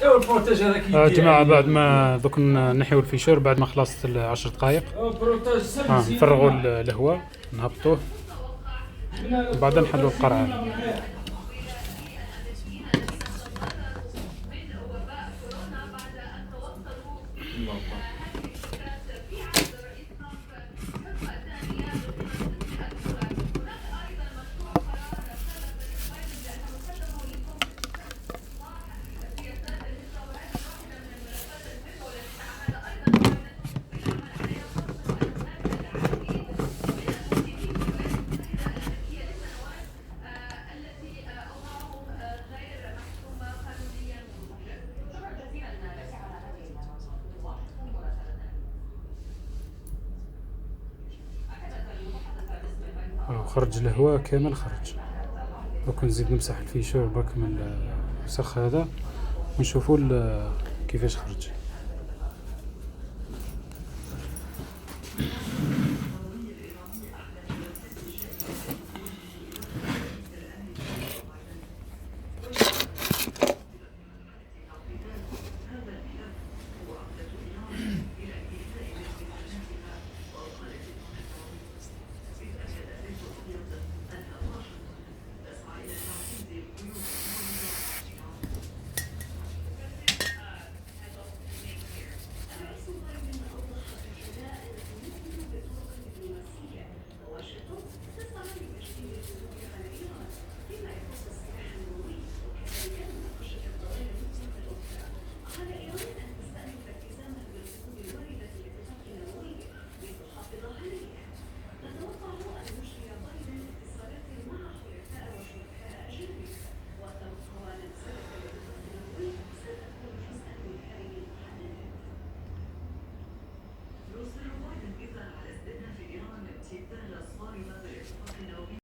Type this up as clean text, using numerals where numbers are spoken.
ايوا البروتاج هذاك يا جماعة بعد ما دوك نحيو الفيشور بعد ما خلصت 10 دقائق البروتاج سلسي نفرغوا الهواء نهبطوه وبعدين نحلوا القرعة. خرج الهواء كامل خرج. دوك نزيد نمسح الفيشور برك من الوسخ هذا ونشوفوا كيفاش خرج.